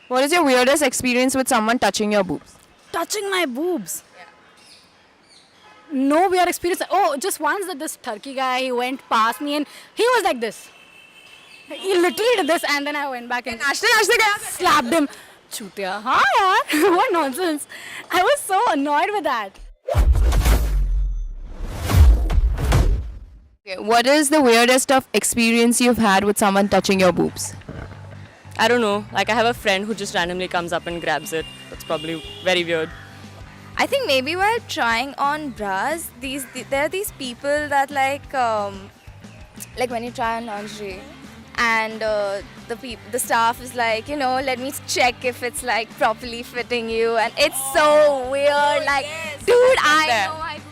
What is your weirdest experience with someone touching your boobs? Touching my boobs. No weird experience. Oh, just once that this Turkey guy, he went past me and he was like this. He literally did this and then I went back and slapped him. Chutiya. Haan yaar. What nonsense. I was so annoyed with that. Okay, what is the weirdest of experience you've had with someone touching your boobs? I don't know. Like, I have a friend who just randomly comes up and grabs it. That's probably very weird. I think maybe while trying on bras, there are these people that like when you try on lingerie, and the staff is like, let me check if it's like properly fitting you, and it's so weird. Like, dude, I know my boobs.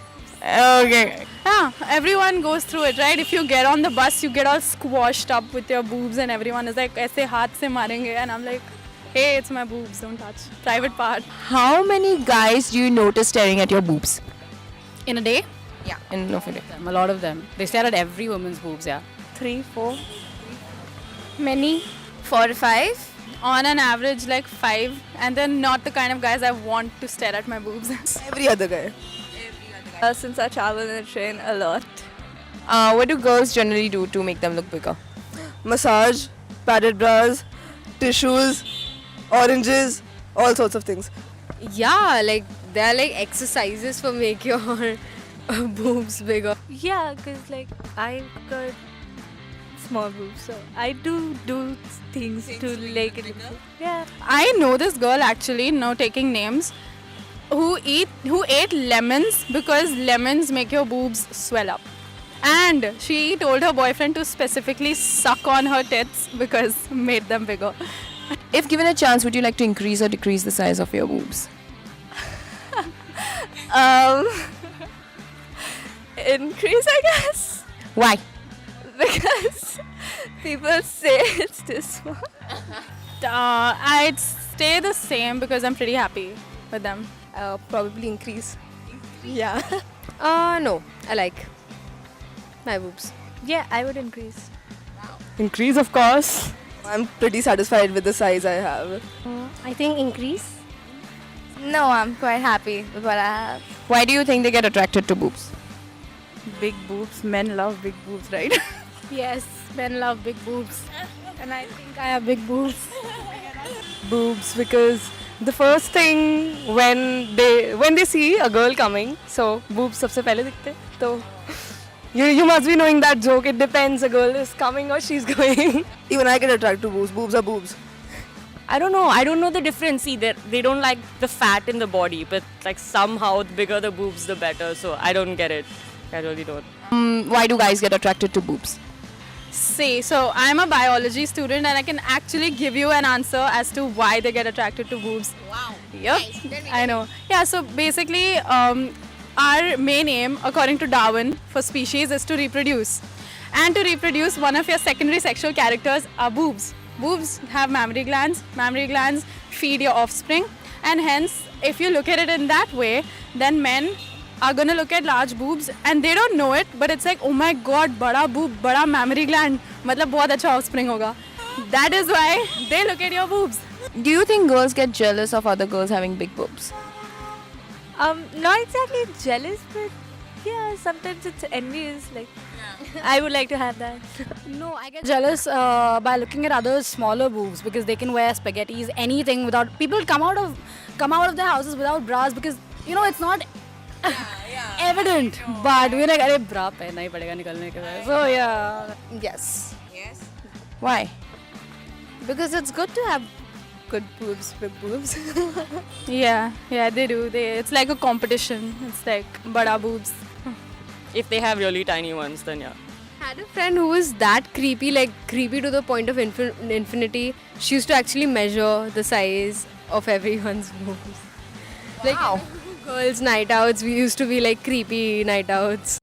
Okay. Yeah, everyone goes through it, right? If you get on the bus, you get all squashed up with your boobs and everyone is like, aise haath se marenge, and I'm like, hey, it's my boobs, don't touch. Private part. How many guys do you notice staring at your boobs? In a day? In no day. A lot of them. They stare at every woman's boobs, yeah. 3, 4. Many 4 to 5. On an average, like 5. And they're not the kind of guys I want to stare at my boobs. Every other guy. Since I travel in the train a lot. What do girls generally do to make them look bigger? Massage, padded bras, tissues, oranges, all sorts of things. Yeah, like there are like exercises for make your boobs bigger. Yeah, because like I've got small boobs, so I do things to make it bigger. Yeah. I know this girl actually, no taking names, who ate lemons because lemons make your boobs swell up. And she told her boyfriend to specifically suck on her tits because made them bigger. If given a chance, would you like to increase or decrease the size of your boobs? Increase, I guess, Why? because people say it's too small. I'd stay the same because I'm pretty happy with them. Probably increase. Yeah. No, I like my boobs. Yeah, I would increase. Increase, of course. I'm pretty satisfied with the size I have. I think increase. No, I'm quite happy with what I have. Why do you think they get attracted to boobs? Big boobs, men love big boobs, right? Yes, men love big boobs. And I think I have big boobs. Boobs, because the first thing when they see a girl coming, so boobs सबसे पहले दिखते. So you must be knowing that joke. It depends. A girl is coming or she's going. Even I get attracted to boobs. Boobs are boobs. I don't know. I don't know the difference either. They don't like the fat in the body, but like somehow the bigger the boobs, the better. So I don't get it. I really don't. Why do guys get attracted to boobs? See, so I'm a biology student and I can actually give you an answer as to why they get attracted to boobs. Wow. Yep, I know. Yeah, so basically, our main aim, according to Darwin, for species is to reproduce. And to reproduce, one of your secondary sexual characters are boobs. Boobs have mammary glands. Mammary glands feed your offspring. And hence, if you look at it in that way, then men are gonna look at large boobs and they don't know it, but it's like, oh my god, bada boob, bada mammary gland, matlab bahut acha offspring hoga. That is why they look at your boobs. Do you think girls get jealous of other girls having big boobs? Not exactly jealous, but yeah, sometimes it's envious. Like, I would like to have that. No, I get jealous by looking at others' smaller boobs because they can wear spaghettis, anything without. People come out of their houses without bras because it's not evident. But we're like, अरे bra पहनना ही पड़ेगा निकलने के बाद. So yeah. Yes. Why? Because it's good to have good boobs, big boobs. Yeah, they do. It's like a competition. It's like bada boobs. If they have really tiny ones, then yeah. Had a friend who was that creepy, like creepy to the point of infinity. She used to actually measure the size of everyone's boobs. Like girls' night outs, we used to be like creepy night outs.